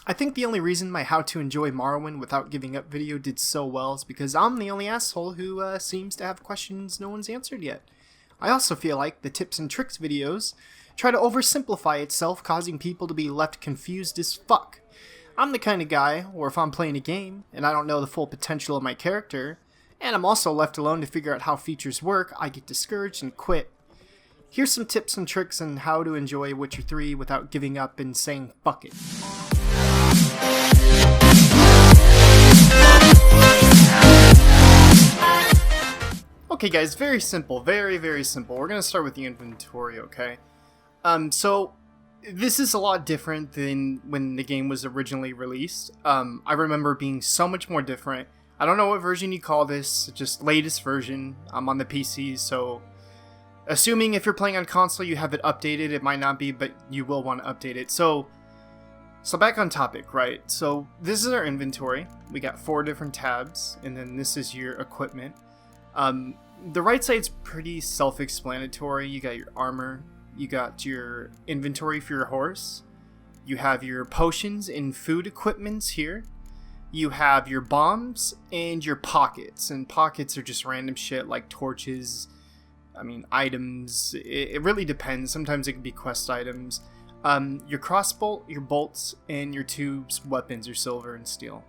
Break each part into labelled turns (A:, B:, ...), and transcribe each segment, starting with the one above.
A: I think the only reason my How to Enjoy Morrowind Without Giving Up video did so well is because I'm the only asshole who seems to have questions no one's answered yet. I also feel like the tips and tricks videos try to oversimplify itself, causing people to be left confused as fuck. I'm the kind of guy, or if I'm playing a game and I don't know the full potential of my character, and I'm also left alone to figure out how features work, I get discouraged and quit. Here's some tips and tricks on how to enjoy Witcher 3 without giving up and saying fuck it. Okay guys, very simple, very simple. We're gonna start with the inventory, okay? So this is a lot different than when the game was originally released. I remember being so much more different. I don't know what version you call this, just latest version. I'm on the PC, so assuming if you're playing on console you have it updated, it might not be, but you will want to update it. So back on topic, right? So this is our inventory. We got 4 different tabs, and then this is your equipment. The right side's pretty self-explanatory. You got your armor, you got your inventory for your horse, you have your potions and food equipments here, you have your bombs, and your pockets. And pockets are just random shit like torches, items. It really depends. Sometimes it can be quest items. Your crossbow, your bolts, and your tubes, weapons are silver and steel.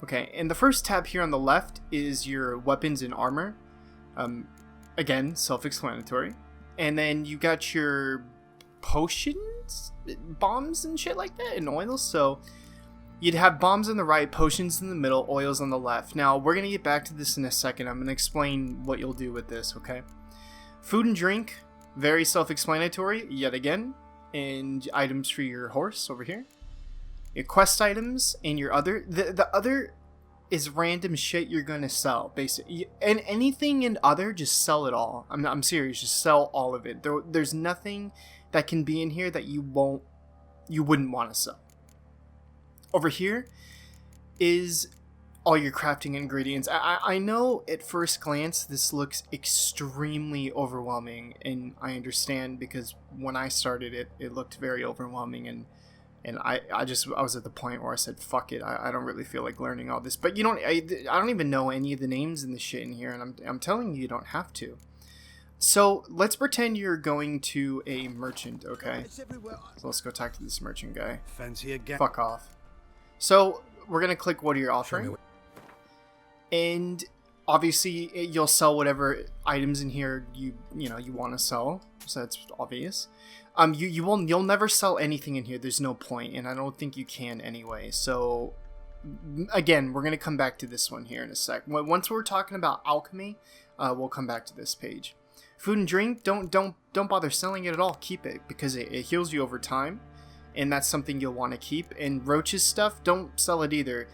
A: Okay, and the first tab here on the left is your weapons and armor. Again, self-explanatory. And then you got your potions, bombs and shit like that, and oils. So you'd have bombs on the right, potions in the middle, oils on the left. Now, we're going to get back to this in a second. I'm going to explain what you'll do with this, okay? Food and drink, very self-explanatory, yet again. And items for your horse over here. Your quest items and your other. The other is random shit you're going to sell, basically. And anything in other, just sell it all. I'm serious, just sell all of it. There's nothing that can be in here that you wouldn't want to sell. Over here is all your crafting ingredients. I know at first glance this looks extremely overwhelming, and I understand because when I started it looked very overwhelming, and I was at the point where I said fuck it, I don't really feel like learning all this. But I don't even know any of the names in the shit in here, and I'm telling you don't have to. So let's pretend you're going to a merchant, okay? So let's go talk to this merchant guy.
B: Fancy again.
A: Fuck off. So we're gonna click what are you offering? And obviously you'll sell whatever items in here you want to sell, so that's obvious. You'll never sell anything in here. There's no point, and I don't think you can anyway. So again, we're gonna come back to this one here in a sec. Once we're talking about alchemy, we'll come back to this page. Food and drink, don't bother selling it at all. Keep it because it heals you over time, and that's something you'll want to keep. And roaches stuff, don't sell it either.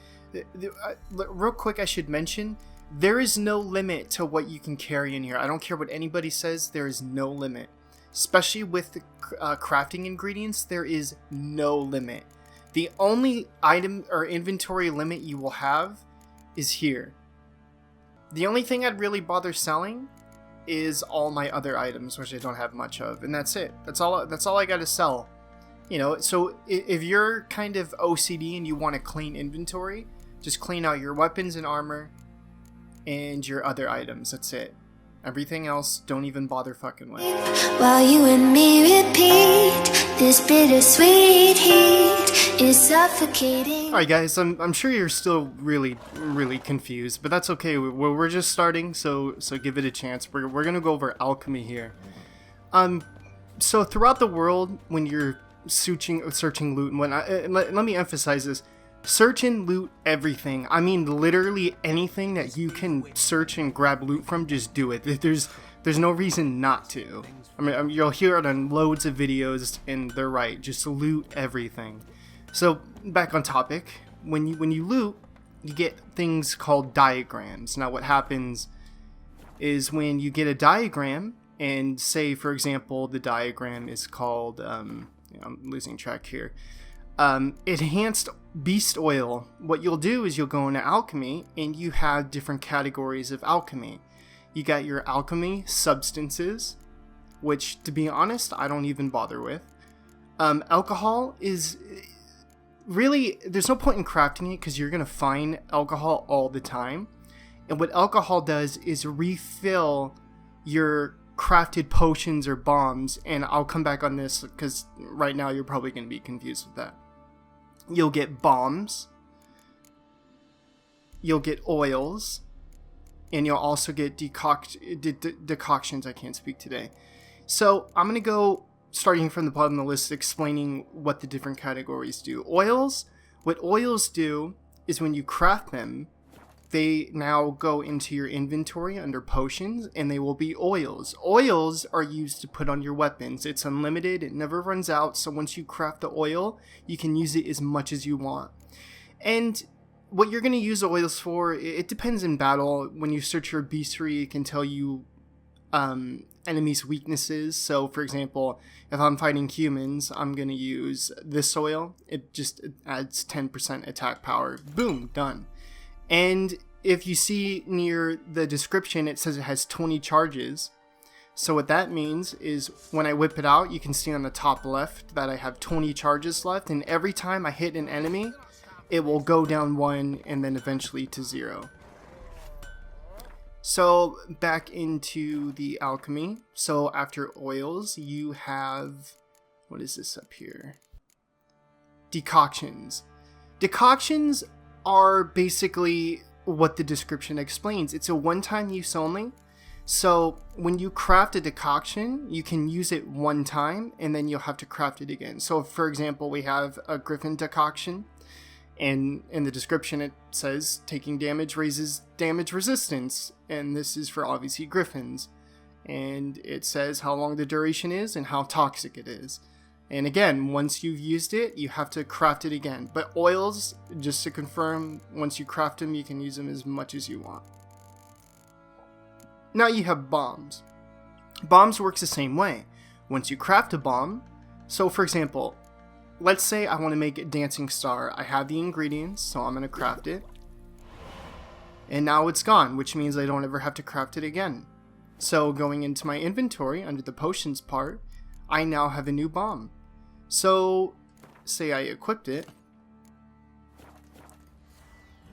A: Real quick, I should mention, there is no limit to what you can carry in here. I don't care what anybody says, there is no limit. Especially with the crafting ingredients, there is no limit. The only item or inventory limit you will have is here. The only thing I'd really bother selling is all my other items, which I don't have much of, and that's it. That's all I got to sell. So if you're kind of OCD and you want a clean inventory, just clean out your weapons and armor and your other items. That's it. Everything else, don't even bother fucking with.
C: While you and me repeat, this bittersweet heat is suffocating.
A: Alright guys, I'm sure you're still really confused, but that's okay. We're just starting, so give it a chance. We're gonna go over alchemy here. So throughout the world, when you're searching loot and whatnot, let me emphasize this. Search and loot everything. I mean, literally anything that you can search and grab loot from, just do it. There's no reason not to. You'll hear it on loads of videos, and they're right. Just loot everything. So back on topic, when you loot, you get things called diagrams. Now, what happens is when you get a diagram, and say for example, the diagram is called I'm losing track here. Enhanced beast oil. What you'll do is you'll go into alchemy and you have different categories of alchemy. You got your alchemy substances, which to be honest, I don't even bother with. Alcohol is really, there's no point in crafting it because you're going to find alcohol all the time. And what alcohol does is refill your crafted potions or bombs. And I'll come back on this because right now you're probably going to be confused with that. You'll get bombs. You'll get oils. And you'll also get decoctions. I can't speak today. So I'm going to go starting from the bottom of the list, explaining what the different categories do. Oils, what oils do is when you craft them, they now go into your inventory under potions, and they will be oils. Oils are used to put on your weapons. It's unlimited, it never runs out, so once you craft the oil, you can use it as much as you want. And what you're going to use oils for, it depends in battle. When you search your bestiary, it can tell you enemies' weaknesses. So for example, if I'm fighting humans, I'm going to use this oil. It just adds 10% attack power. Boom, done. And if you see near the description, it says it has 20 charges. So what that means is when I whip it out, you can see on the top left that I have 20 charges left, and every time I hit an enemy, it will go down 1 and then eventually to 0. So back into the alchemy. So after oils, you have, what is this up here? Decoctions. Decoctions are basically what the description explains. It's a one-time use only. So when you craft a decoction, you can use it one time and then you'll have to craft it again. So for example, we have a Griffin decoction, and in the description it says taking damage raises damage resistance, and this is for obviously Griffins. And it says how long the duration is and how toxic it is. And again, once you've used it, you have to craft it again. But oils, just to confirm, once you craft them, you can use them as much as you want. Now you have bombs. Bombs works the same way. Once you craft a bomb, so for example, let's say I want to make a dancing star. I have the ingredients, so I'm going to craft it. And now it's gone, which means I don't ever have to craft it again. So going into my inventory under the potions part, I now have a new bomb. So say I equipped it,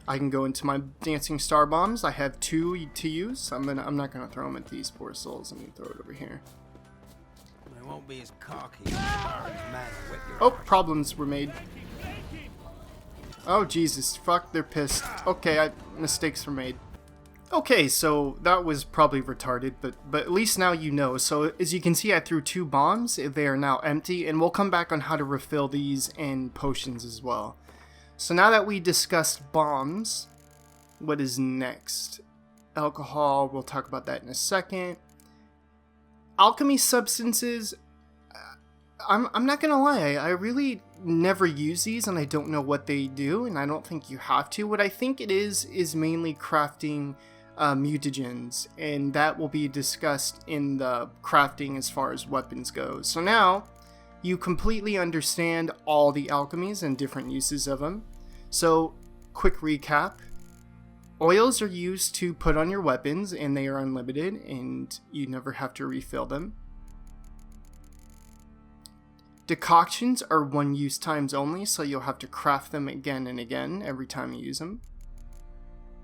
A: I can go into my dancing star bombs. I have 2 to use. I'm not gonna throw them at these poor souls. I'm gonna throw it over here.
B: They won't be as cocky.
A: Oh, problems were made. Oh Jesus, fuck, they're pissed. Okay, mistakes were made. Okay, so that was probably retarded, but at least now you know. So as you can see, I threw 2 bombs. They are now empty, and we'll come back on how to refill these and potions as well. So now that we discussed bombs, what is next? Alcohol, we'll talk about that in a second. Alchemy substances, I'm not gonna lie, I really never use these and I don't know what they do, and I don't think you have to. What I think it is mainly crafting mutagens, and that will be discussed in the crafting as far as weapons goes. So now you completely understand all the alchemies and different uses of them. So quick recap. Oils are used to put on your weapons, and they are unlimited and you never have to refill them. Decoctions are one use times only, so you'll have to craft them again and again every time you use them.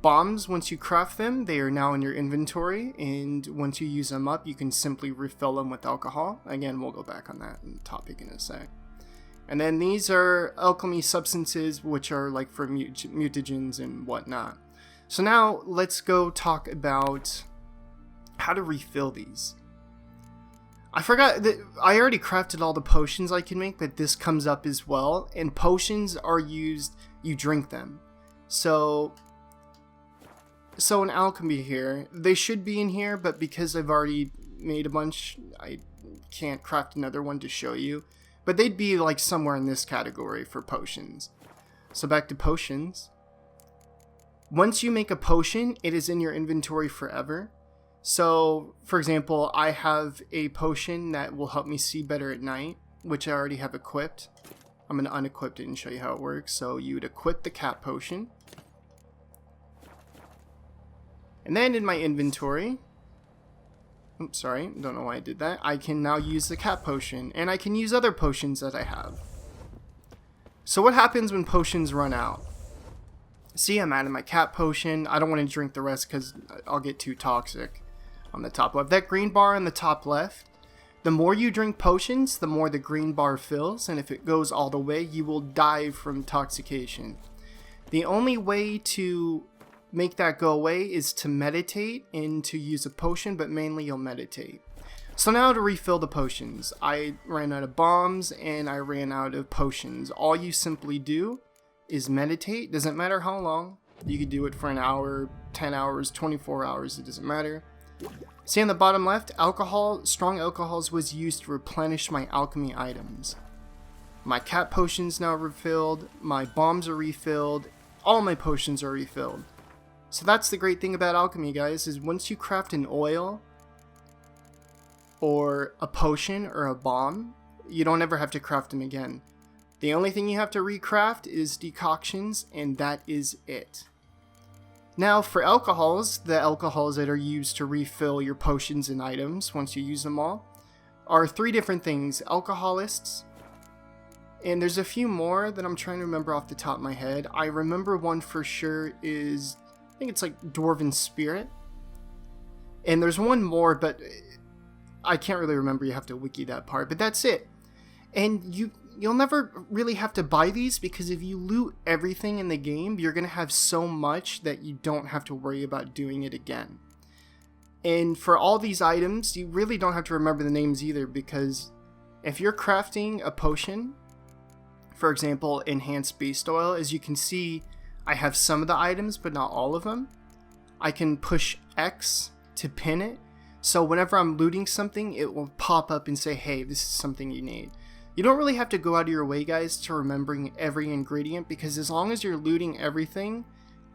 A: Bombs, once you craft them, they are now in your inventory, and once you use them up, you can simply refill them with alcohol. Again, we'll go back on that topic in a sec. And then these are alchemy substances, which are like for mutagens and whatnot. So now let's go talk about how to refill these. I forgot that I already crafted all the potions I can make, but this comes up as well. And potions are used, you drink them. So in alchemy here, they should be in here, but because I've already made a bunch, I can't craft another one to show you. But they'd be like somewhere in this category for potions. So back to potions. Once you make a potion, it is in your inventory forever. So, for example, I have a potion that will help me see better at night, which I already have equipped. I'm going to unequip it and show you how it works. So you would equip the cat potion. And then in my inventory, oops, sorry, don't know why I did that. I can now use the cat potion, and I can use other potions that I have. So what happens when potions run out? See, I'm out of my cat potion. I don't want to drink the rest because I'll get too toxic. On the top left, that green bar on the top left, the more you drink potions, the more the green bar fills, and if it goes all the way, you will die from intoxication. The only way to make that go away is to meditate and to use a potion, but mainly you'll meditate. So now to refill the potions, I ran out of bombs and I ran out of potions. All you simply do is meditate. Doesn't matter how long. You could do it for an hour, 10 hours, 24 hours, it doesn't matter. See on the bottom left, alcohol, strong alcohols was used to replenish my alchemy items. My cat potions now refilled, my bombs are refilled, all my potions are refilled. So that's the great thing about alchemy, guys, is once you craft an oil or a potion or a bomb, you don't ever have to craft them again. The only thing you have to recraft is decoctions, and that is it. Now for alcohols, the alcohols that are used to refill your potions and items once you use them all, are 3 different things. Alcoholists, and there's a few more that I'm trying to remember off the top of my head. I remember one for sure is, I think it's like Dwarven Spirit. And there's one more, but I can't really remember, you have to wiki that part, but that's it. And you'll never really have to buy these, because if you loot everything in the game, you're going to have so much that you don't have to worry about doing it again. And for all these items, you really don't have to remember the names either, because if you're crafting a potion, for example, enhanced beast oil, as you can see, I have some of the items, but not all of them. I can push X to pin it, so whenever I'm looting something, it will pop up and say, hey, this is something you need. You don't really have to go out of your way, guys, to remembering every ingredient, because as long as you're looting everything,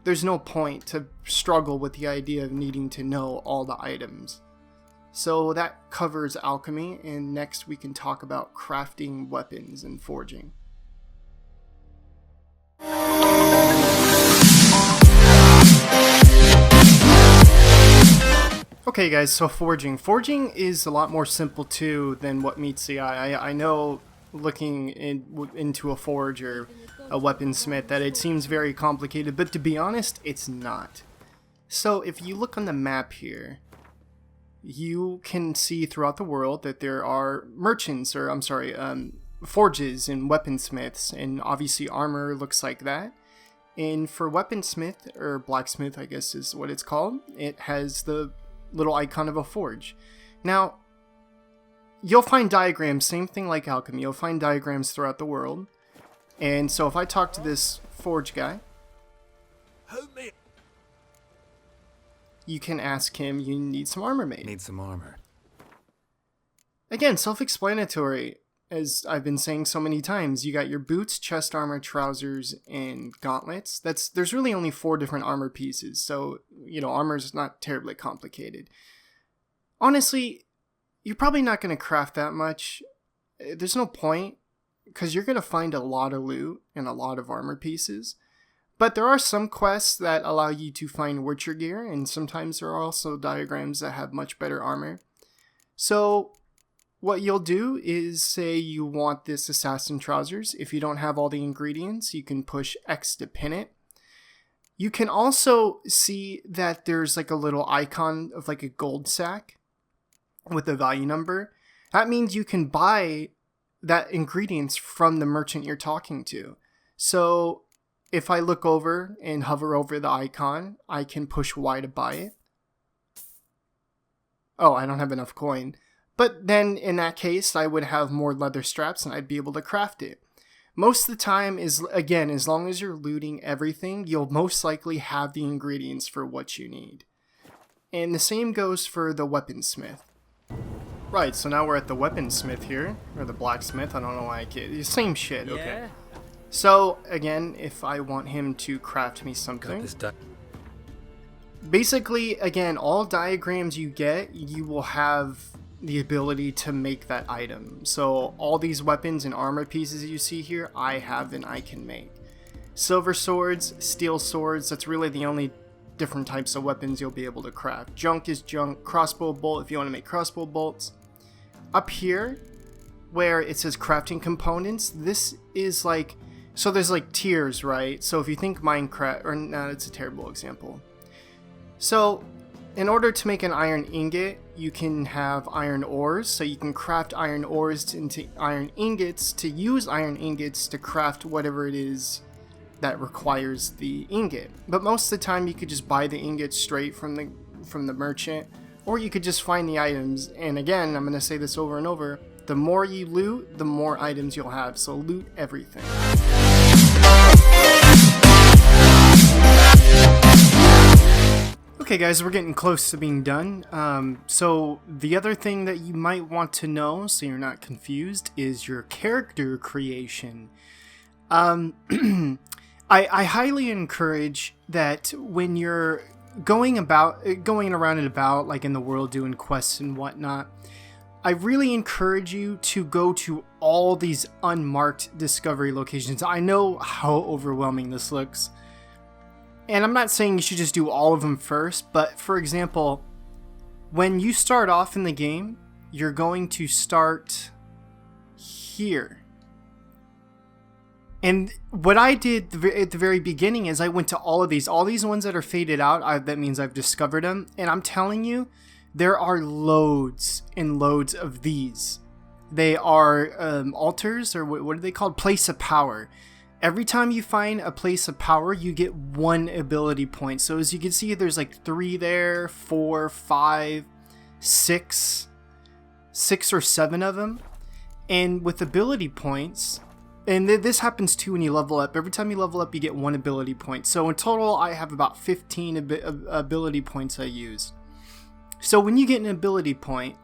A: there's no point to struggle with the idea of needing to know all the items. So that covers alchemy, and next we can talk about crafting weapons and forging. Okay guys, so forging. Forging is a lot more simple too than what meets the eye. I know looking into a forge or a weaponsmith that it seems very complicated, but to be honest, it's not. So if you look on the map here, you can see throughout the world that there are merchants, or forges and weaponsmiths, and obviously armor looks like that. And for weaponsmith, or blacksmith I guess is what it's called, it has the little icon of a forge. Now, you'll find diagrams, same thing like alchemy, you'll find diagrams throughout the world. And so if I talk to this forge guy, you can ask him, you need some armor made.
B: Need some armor.
A: Again, self-explanatory, as I've been saying so many times. You got your boots, chest armor, trousers, and gauntlets. There's really only 4 different armor pieces, so, armor's not terribly complicated. Honestly, you're probably not going to craft that much. There's no point, because you're going to find a lot of loot and a lot of armor pieces. But there are some quests that allow you to find Witcher gear, and sometimes there are also diagrams that have much better armor. So what you'll do is say you want this assassin trousers. If you don't have all the ingredients, you can push X to pin it. You can also see that there's like a little icon of like a gold sack with a value number. That means you can buy that ingredients from the merchant you're talking to. So if I look over and hover over the icon, I can push Y to buy it. Oh, I don't have enough coin. But then in that case, I would have more leather straps and I'd be able to craft it. Most of the time is, again, as long as you're looting everything, you'll most likely have the ingredients for what you need. And the same goes for the weaponsmith. Right, so now we're at the weaponsmith here, or the blacksmith, I don't know why I can't, same shit, okay.
B: Yeah.
A: So, again, if I want him to craft me something, basically, again, all diagrams you get, you will have the ability to make that item. So all these weapons and armor pieces you see here, I have and I can make. Silver swords, steel swords, that's really the only different types of weapons you'll be able to craft. Junk is junk, crossbow bolt if you want to make crossbow bolts. Up here, where it says crafting components, this is like So there's like tiers, right? So if you think Minecraft, or no, it's a terrible example. So in order to make an iron ingot, you can have iron ores. So you can craft iron ores into iron ingots to use iron ingots to craft whatever it is that requires the ingot. But most of the time you could just buy the ingot straight from the merchant, or you could just find the items. And again, I'm going to say this over and over, the more you loot, the more items you'll have. So loot everything. Okay guys, we're getting close to being done. So the other thing that you might want to know, so you're not confused, is your character creation. I highly encourage that when you're going around and about, like in the world doing quests and whatnot, I really encourage you to go to all these unmarked discovery locations. I know how overwhelming this looks. And I'm not saying you should just do all of them first, but for example, when you start off in the game, you're going to start here. And what I did at the very beginning is I went to all these ones that are faded out. That means I've discovered them. And I'm telling you, there are loads and loads of these. They are altars, or what are they called? Place of power. Every time you find a place of power, you get 1 ability point. So as you can see, there's like 3 there, 4, 5, 6 or 7 of them. And with ability points, and this happens too when you level up. Every time you level up, you get 1 ability point. So in total, I have about 15 ability points I use. So when you get an ability point,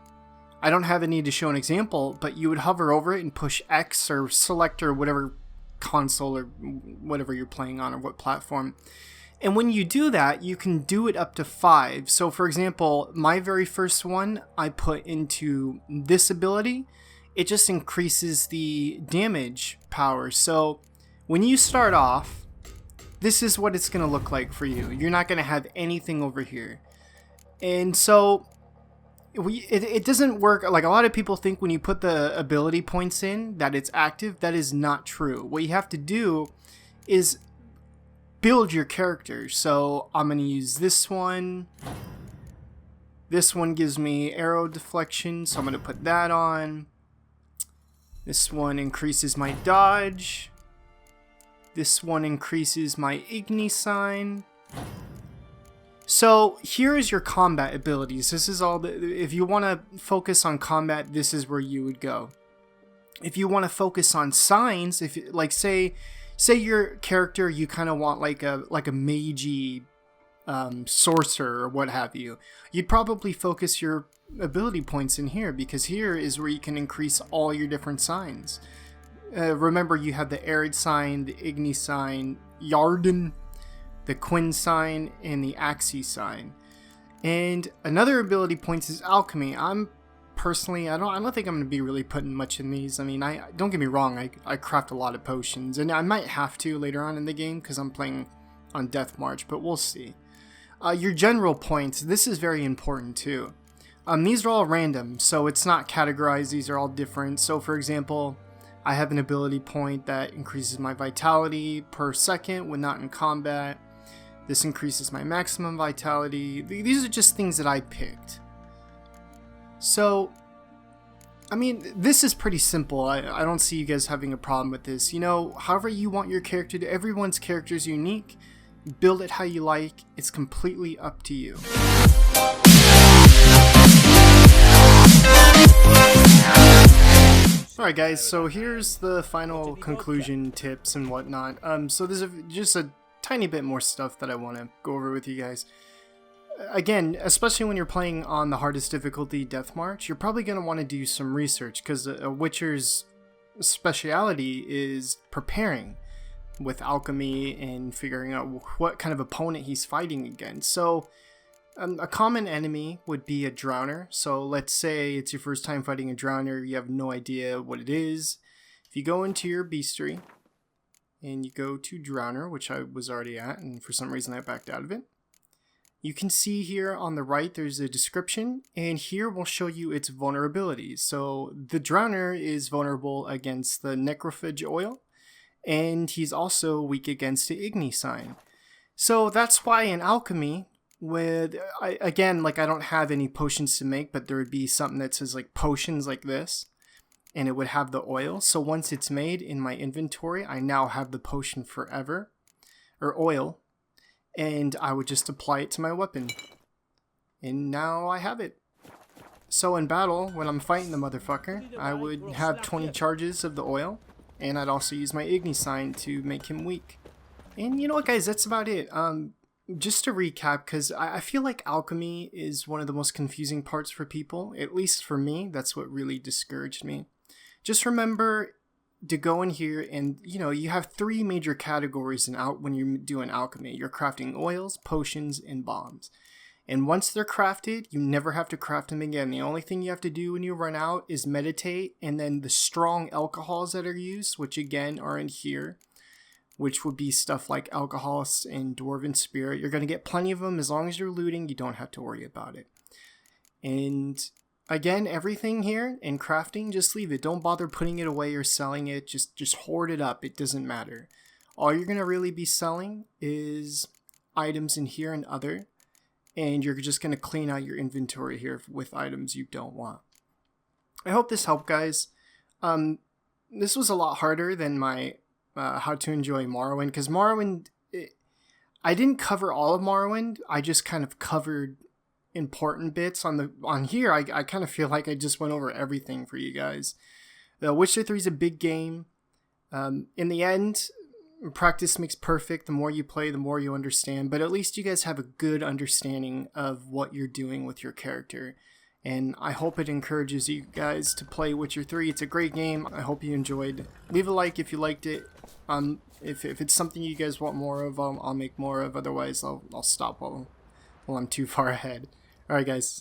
A: I don't have a need to show an example, but you would hover over it and push X or select or whatever console or whatever you're playing on or what platform. And when you do that, you can do it up to 5. So for example, my very first one I put into this ability. It just increases the damage power. So when you start off, this is what it's going to look like for you. You're not going to have anything over here. And so it doesn't work. Like a lot of people think when you put the ability points in that it's active. That is not true. What you have to do is build your character. So I'm going to use this one. This one gives me arrow deflection, so I'm going to put that on. This one increases my dodge. This one increases my Igni sign. So here is your combat abilities. This is all if you want to focus on combat, this is where you would go. If you want to focus on signs, if like say your character, you kind of want like a magey sorcerer or what have you, you'd probably focus your ability points in here, because here is where you can increase all your different signs. Remember, you have the Arid sign, the Igni sign, Yarden, the Quinn sign, and the Axii sign. And another ability points is alchemy. I'm personally, I don't think I'm going to be really putting much in these. I mean, don't get me wrong, I craft a lot of potions, and I might have to later on in the game because I'm playing on Death March, but we'll see. Your general points, this is very important too. These are all random, so it's not categorized. These are all different. So for example, I have an ability point that increases my vitality per second when not in combat. This increases my maximum vitality. These are just things that I picked. So, I mean, this is pretty simple. I don't see you guys having a problem with this. You know, however you want your character to, everyone's character is unique. Build it how you like. It's completely up to you. Alright guys, so here's the final conclusion, tips and whatnot. So there's just a tiny bit more stuff that I want to go over with you guys. Again, especially when you're playing on the hardest difficulty, Death March, you're probably going to want to do some research, because a Witcher's speciality is preparing with alchemy and figuring out what kind of opponent he's fighting against. So a common enemy would be a Drowner. So let's say it's your first time fighting a Drowner, you have no idea what it is. If you go into your bestiary and you go to Drowner, which I was already at, and for some reason I backed out of it, you can see here on the right there's a description, and here we'll show you its vulnerabilities. So the Drowner is vulnerable against the Necrophage oil, and he's also weak against the Igni sign. So that's why in alchemy, again, like I don't have any potions to make, but there would be something that says like potions like this, and it would have the oil. So once it's made in my inventory, I now have the potion forever, or oil, and I would just apply it to my weapon. And now I have it. So in battle, when I'm fighting the motherfucker, I would have 20 charges of the oil, and I'd also use my Igni sign to make him weak. And you know what, guys, that's about it. Just to recap, because I feel like alchemy is one of the most confusing parts for people, at least for me. That's what really discouraged me. Just remember to go in here and, you know, you have 3 major categories when you're doing alchemy. You're crafting oils, potions, and bombs. And once they're crafted, you never have to craft them again. The only thing you have to do when you run out is meditate, and then the strong alcohols that are used, which again are in here, which would be stuff like alcohols and dwarven spirit. You're going to get plenty of them. As long as you're looting, you don't have to worry about it. And again, everything here in crafting, just leave it. Don't bother putting it away or selling it. Just hoard it up. It doesn't matter. All you're going to really be selling is items in here and other. And you're just going to clean out your inventory here with items you don't want. I hope this helped, guys. This was a lot harder than my how to enjoy Morrowind, because Morrowind, I didn't cover all of Morrowind. I just kind of covered important bits on here. I kind of feel like I just went over everything for you guys. The Witcher 3 is a big game. In the end, practice makes perfect. The more you play, the more you understand. But at least you guys have a good understanding of what you're doing with your character. And I hope it encourages you guys to play Witcher 3. It's a great game. I hope you enjoyed. Leave a like if you liked it. If it's something you guys want more of, I'll make more of. Otherwise, I'll stop while I'm too far ahead. Alright, guys.